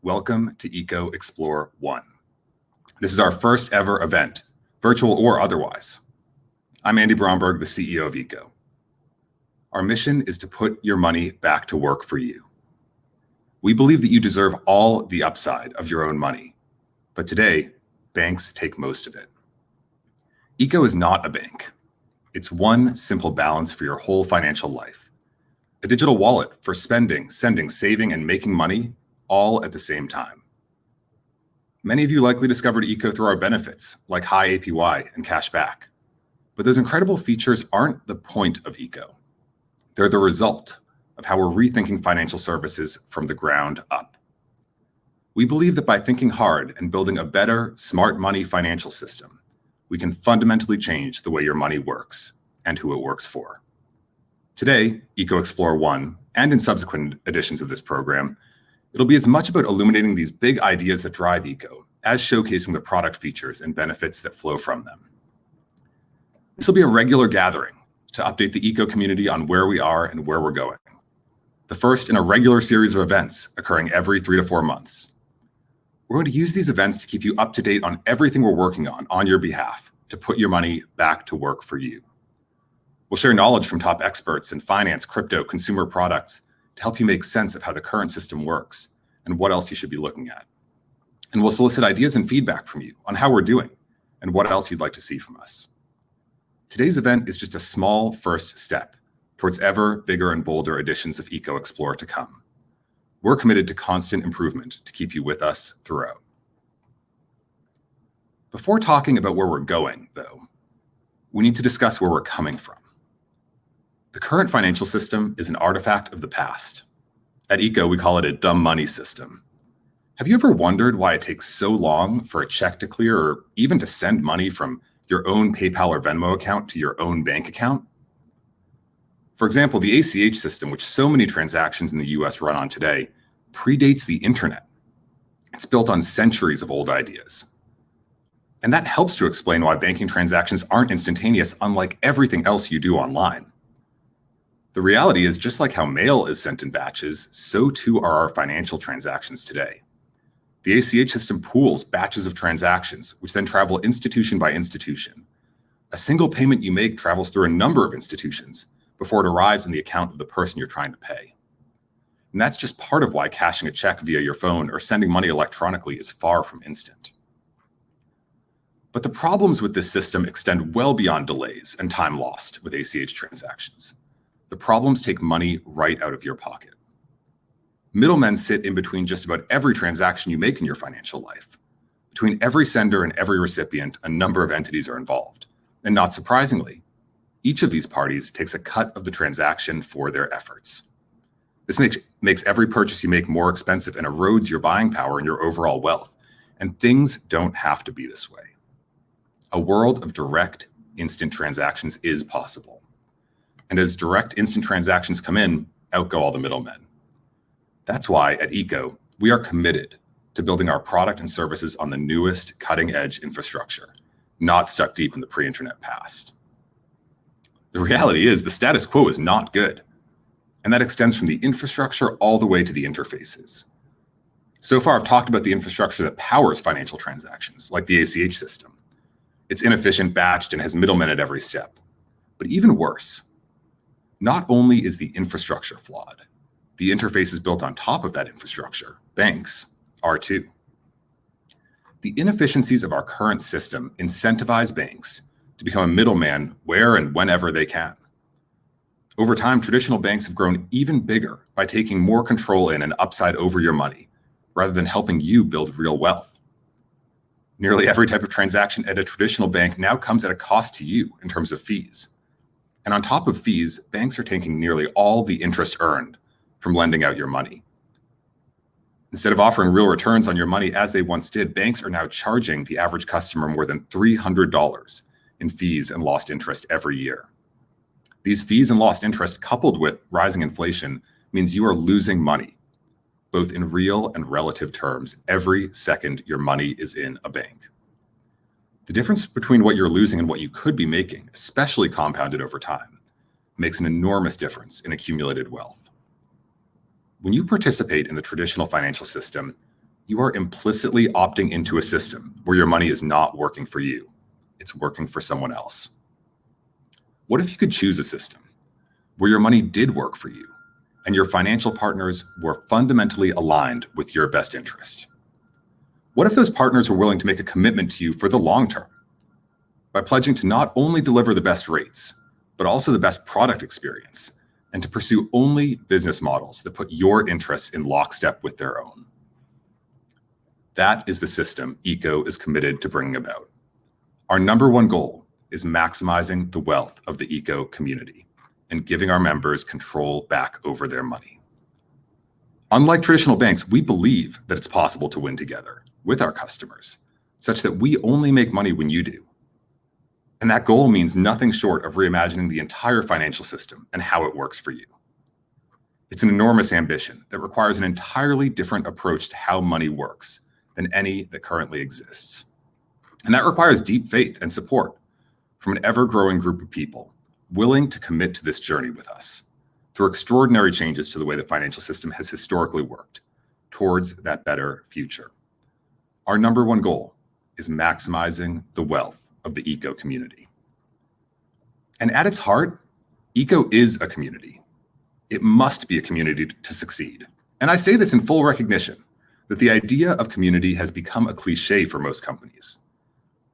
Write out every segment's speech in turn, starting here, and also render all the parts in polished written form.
welcome to Eco Explore 1. This is our first ever event, virtual or otherwise. I'm Andy Bromberg, the CEO of Eco. Our mission is to put your money back to work for you. We believe that you deserve all the upside of your own money, but today, banks take most of it. Eco is not a bank. It's one simple balance for your whole financial life. A digital wallet for spending, sending, saving, and making money all at the same time. Many of you likely discovered Eco through our benefits, like high APY and cash back. But those incredible features aren't the point of Eco. They're the result of how we're rethinking financial services from the ground up. We believe that by thinking hard and building a better, smart money financial system, we can fundamentally change the way your money works and who it works for. Today, Eco Explore 1, and in subsequent editions of this program, it'll be as much about illuminating these big ideas that drive Eco as showcasing the product features and benefits that flow from them. This will be a regular gathering to update the Eco community on where we are and where we're going. The first in a regular series of events occurring every 3 to 4 months. We're going to use these events to keep you up to date on everything we're working on your behalf to put your money back to work for you. We'll share knowledge from top experts in finance, crypto, consumer products to help you make sense of how the current system works and what else you should be looking at. And we'll solicit ideas and feedback from you on how we're doing and what else you'd like to see from us. Today's event is just a small first step towards ever bigger and bolder editions of Eco Explore to come. We're committed to constant improvement to keep you with us throughout. Before talking about where we're going, though, we need to discuss where we're coming from. The current financial system is an artifact of the past. At Eco, we call it a dumb money system. Have you ever wondered why it takes so long for a check to clear or even to send money from your own PayPal or Venmo account to your own bank account? For example, the ACH system, which so many transactions in the US run on today, predates the internet. It's built on centuries of old ideas. And that helps to explain why banking transactions aren't instantaneous, unlike everything else you do online. The reality is, just like how mail is sent in batches, so too are our financial transactions today. The ACH system pools batches of transactions, which then travel institution by institution. A single payment you make travels through a number of institutions before it arrives in the account of the person you're trying to pay. And that's just part of why cashing a check via your phone or sending money electronically is far from instant. But the problems with this system extend well beyond delays and time lost with ACH transactions. The problems take money right out of your pocket. Middlemen sit in between just about every transaction you make in your financial life. Between every sender and every recipient, a number of entities are involved. And not surprisingly, each of these parties takes a cut of the transaction for their efforts. This makes every purchase you make more expensive and erodes your buying power and your overall wealth. And things don't have to be this way. A world of direct, instant transactions is possible. And as direct, instant transactions come in, out go all the middlemen. That's why at Eco, we are committed to building our product and services on the newest cutting-edge infrastructure, not stuck deep in the pre-internet past. The reality is the status quo is not good, and that extends from the infrastructure all the way to the interfaces. So far, I've talked about the infrastructure that powers financial transactions, like the ACH system. It's inefficient, batched, and has middlemen at every step. But even worse, not only is the infrastructure flawed, the interfaces built on top of that infrastructure, banks, are too. The inefficiencies of our current system incentivize banks to become a middleman where and whenever they can. Over time, traditional banks have grown even bigger by taking more control in and upside over your money, rather than helping you build real wealth. Nearly every type of transaction at a traditional bank now comes at a cost to you in terms of fees. And on top of fees, banks are taking nearly all the interest earned from lending out your money. Instead of offering real returns on your money as they once did, banks are now charging the average customer more than $300 in fees and lost interest every year. These fees and lost interest, coupled with rising inflation, means you are losing money, both in real and relative terms, every second your money is in a bank. The difference between what you're losing and what you could be making, especially compounded over time, makes an enormous difference in accumulated wealth. When you participate in the traditional financial system, you are implicitly opting into a system where your money is not working for you. It's working for someone else. What if you could choose a system where your money did work for you and your financial partners were fundamentally aligned with your best interest? What if those partners were willing to make a commitment to you for the long term by pledging to not only deliver the best rates, but also the best product experience, and to pursue only business models that put your interests in lockstep with their own? That is the system ECO is committed to bringing about. Our number one goal is maximizing the wealth of the ECO community and giving our members control back over their money. Unlike traditional banks, we believe that it's possible to win together with our customers, such that we only make money when you do. And that goal means nothing short of reimagining the entire financial system and how it works for you. It's an enormous ambition that requires an entirely different approach to how money works than any that currently exists. And that requires deep faith and support from an ever-growing group of people willing to commit to this journey with us through extraordinary changes to the way the financial system has historically worked towards that better future. Our number one goal is maximizing the wealth of the ECO community. And at its heart, ECO is a community. It must be a community to succeed. And I say this in full recognition that the idea of community has become a cliche for most companies.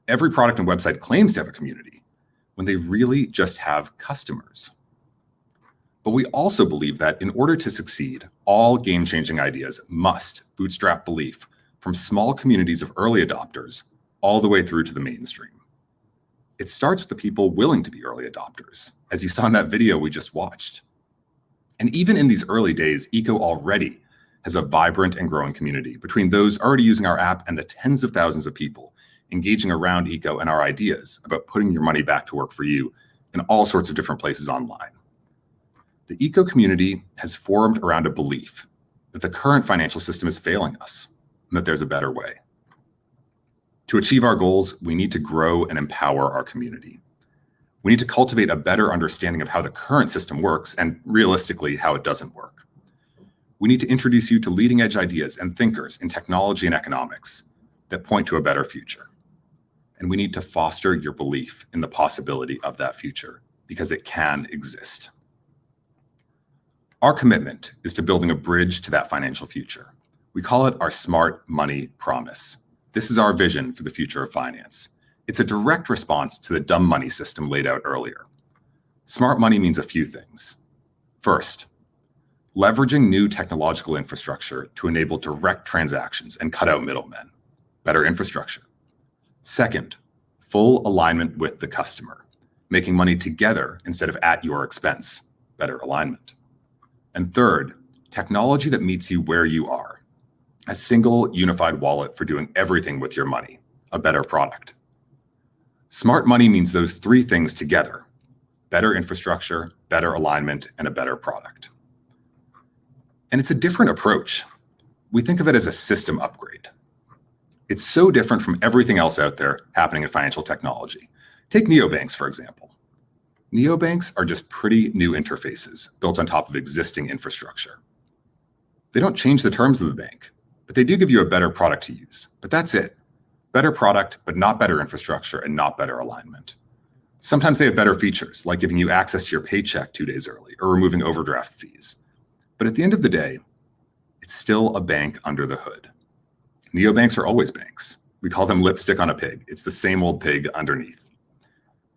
Every product and website claims to have a community when they really just have customers. But we also believe that in order to succeed, all game-changing ideas must bootstrap belief from small communities of early adopters all the way through to the mainstream. It starts with the people willing to be early adopters, as you saw in that video we just watched. And even in these early days, ECO already has a vibrant and growing community between those already using our app and the tens of thousands of people engaging around ECO and our ideas about putting your money back to work for you in all sorts of different places online. The ECO community has formed around a belief that the current financial system is failing us and that there's a better way. To achieve our goals, we need to grow and empower our community. We need to cultivate a better understanding of how the current system works and realistically how it doesn't work. We need to introduce you to leading edge ideas and thinkers in technology and economics that point to a better future. And we need to foster your belief in the possibility of that future because it can exist. Our commitment is to building a bridge to that financial future. We call it our Smart Money Promise. This is our vision for the future of finance. It's a direct response to the dumb money system laid out earlier. Smart money means a few things. First, leveraging new technological infrastructure to enable direct transactions and cut out middlemen, better infrastructure. Second, full alignment with the customer, making money together instead of at your expense, better alignment. And third, technology that meets you where you are, a single unified wallet for doing everything with your money, a better product. Smart money means those three things together: better infrastructure, better alignment, and a better product. And it's a different approach. We think of it as a system upgrade. It's so different from everything else out there happening in financial technology. Take neobanks, for example. Neobanks are just pretty new interfaces built on top of existing infrastructure. They don't change the terms of the bank, but they do give you a better product to use. But that's it. Better product, but not better infrastructure and not better alignment. Sometimes they have better features, like giving you access to your paycheck 2 days early or removing overdraft fees. But at the end of the day, it's still a bank under the hood. Neobanks are always banks. We call them lipstick on a pig. It's the same old pig underneath.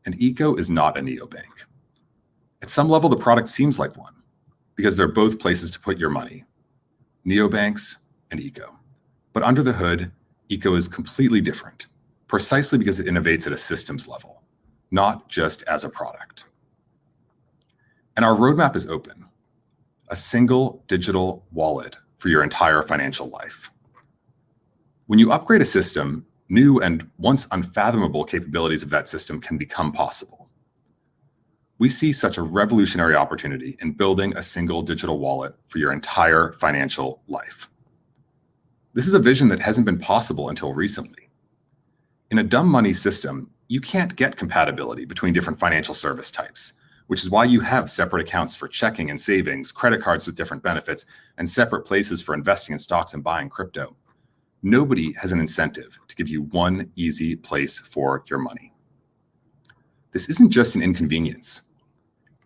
And ECO is not a neobank. At some level, the product seems like one because they're both places to put your money, neobanks and ECO. But under the hood, ECO is completely different, precisely because it innovates at a systems level, not just as a product. And our roadmap is open. A single digital wallet for your entire financial life. When you upgrade a system, new and once unfathomable capabilities of that system can become possible. We see such a revolutionary opportunity in building a single digital wallet for your entire financial life. This is a vision that hasn't been possible until recently. In a dumb money system, you can't get compatibility between different financial service types, which is why you have separate accounts for checking and savings, credit cards with different benefits, and separate places for investing in stocks and buying crypto. Nobody has an incentive to give you one easy place for your money. This isn't just an inconvenience.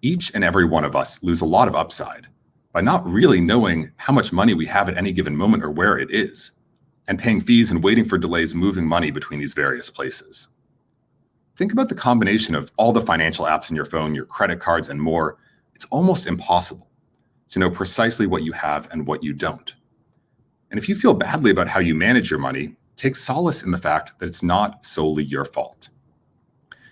Each and every one of us lose a lot of upside by not really knowing how much money we have at any given moment or where it is, and paying fees and waiting for delays moving money between these various places. Think about the combination of all the financial apps on your phone, your credit cards, and more. It's almost impossible to know precisely what you have and what you don't. And if you feel badly about how you manage your money, take solace in the fact that it's not solely your fault.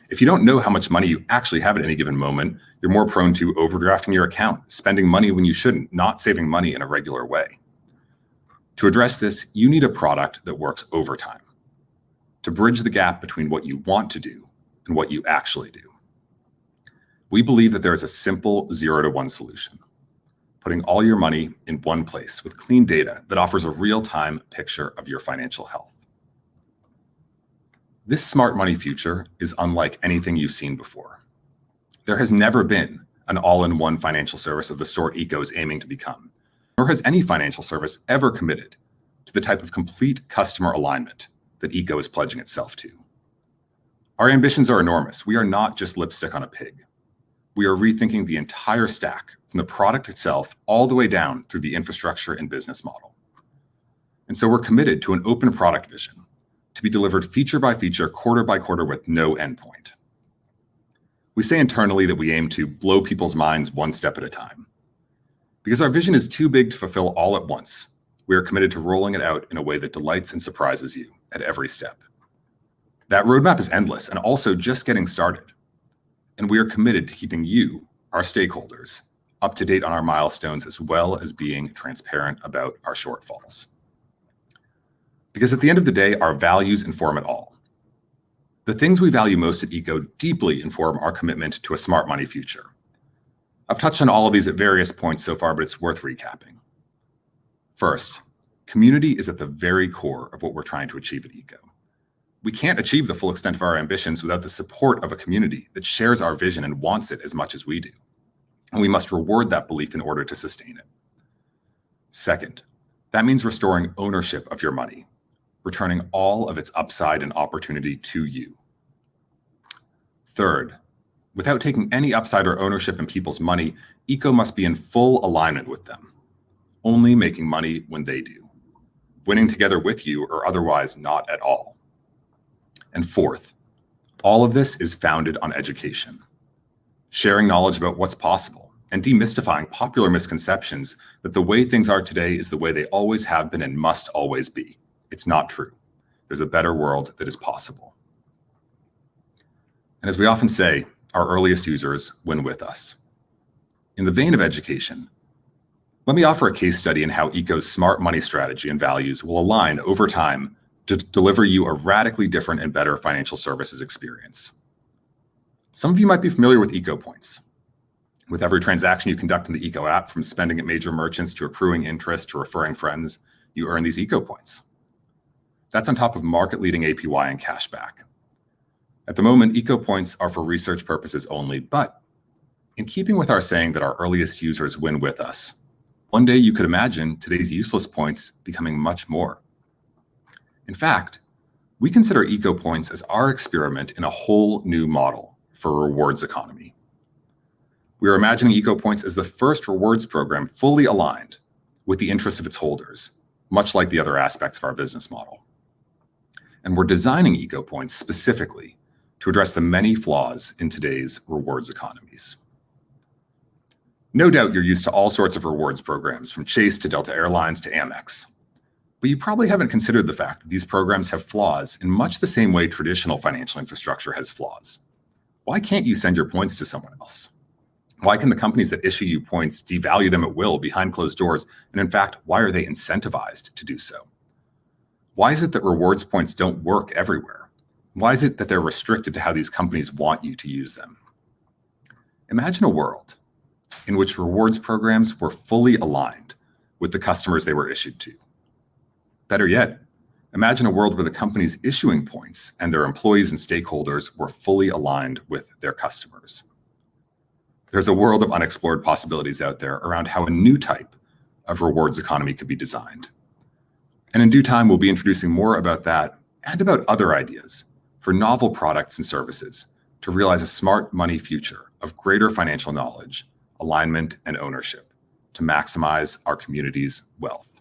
If you don't know how much money you actually have at any given moment, you're more prone to overdrafting your account, spending money when you shouldn't, not saving money in a regular way. To address this, you need a product that works over time, to bridge the gap between what you want to do and what you actually do. We believe that there is a simple 0-to-1 solution, putting all your money in one place with clean data that offers a real-time picture of your financial health. This smart money future is unlike anything you've seen before. There has never been an all-in-one financial service of the sort Eco is aiming to become, nor has any financial service ever committed to the type of complete customer alignment that Eco is pledging itself to. Our ambitions are enormous. We are not just lipstick on a pig. We are rethinking the entire stack from the product itself all the way down through the infrastructure and business model. And so we're committed to an open product vision to be delivered feature by feature, quarter by quarter with no endpoint. We say internally that we aim to blow people's minds one step at a time. Because our vision is too big to fulfill all at once, we are committed to rolling it out in a way that delights and surprises you at every step. That roadmap is endless and also just getting started. And we are committed to keeping you, our stakeholders, up to date on our milestones as well as being transparent about our shortfalls. Because at the end of the day, our values inform it all. The things we value most at Eco deeply inform our commitment to a smart money future. I've touched on all of these at various points so far, but it's worth recapping. First, community is at the very core of what we're trying to achieve at Eco. We can't achieve the full extent of our ambitions without the support of a community that shares our vision and wants it as much as we do. And we must reward that belief in order to sustain it. Second, that means restoring ownership of your money, returning all of its upside and opportunity to you. Third, without taking any upside or ownership in people's money, Eco must be in full alignment with them, only making money when they do, winning together with you or otherwise not at all. And fourth, all of this is founded on education, sharing knowledge about what's possible and demystifying popular misconceptions that the way things are today is the way they always have been and must always be. It's not true. There's a better world that is possible. And as we often say, our earliest users win with us. In the vein of education, let me offer a case study in how Eco's smart money strategy and values will align over time to deliver you a radically different and better financial services experience. Some of you might be familiar with Eco Points. With every transaction you conduct in the Eco app, from spending at major merchants to accruing interest to referring friends, you earn these Eco Points. That's on top of market-leading APY and cashback. At the moment, Eco Points are for research purposes only, but in keeping with our saying that our earliest users win with us, one day you could imagine today's useless points becoming much more. In fact, we consider Eco Points as our experiment in a whole new model for a rewards economy. We are imagining Eco Points as the first rewards program fully aligned with the interests of its holders, much like the other aspects of our business model. And we're designing Eco Points specifically to address the many flaws in today's rewards economies. No doubt you're used to all sorts of rewards programs, from Chase to Delta Airlines to Amex. But you probably haven't considered the fact that these programs have flaws in much the same way traditional financial infrastructure has flaws. Why can't you send your points to someone else? Why can the companies that issue you points devalue them at will behind closed doors? And in fact, why are they incentivized to do so? Why is it that rewards points don't work everywhere? Why is it that they're restricted to how these companies want you to use them? Imagine a world in which rewards programs were fully aligned with the customers they were issued to. Better yet, imagine a world where the companies issuing points and their employees and stakeholders were fully aligned with their customers. There's a world of unexplored possibilities out there around how a new type of rewards economy could be designed. And in due time, we'll be introducing more about that and about other ideas for novel products and services to realize a smart money future of greater financial knowledge, alignment, and ownership to maximize our community's wealth.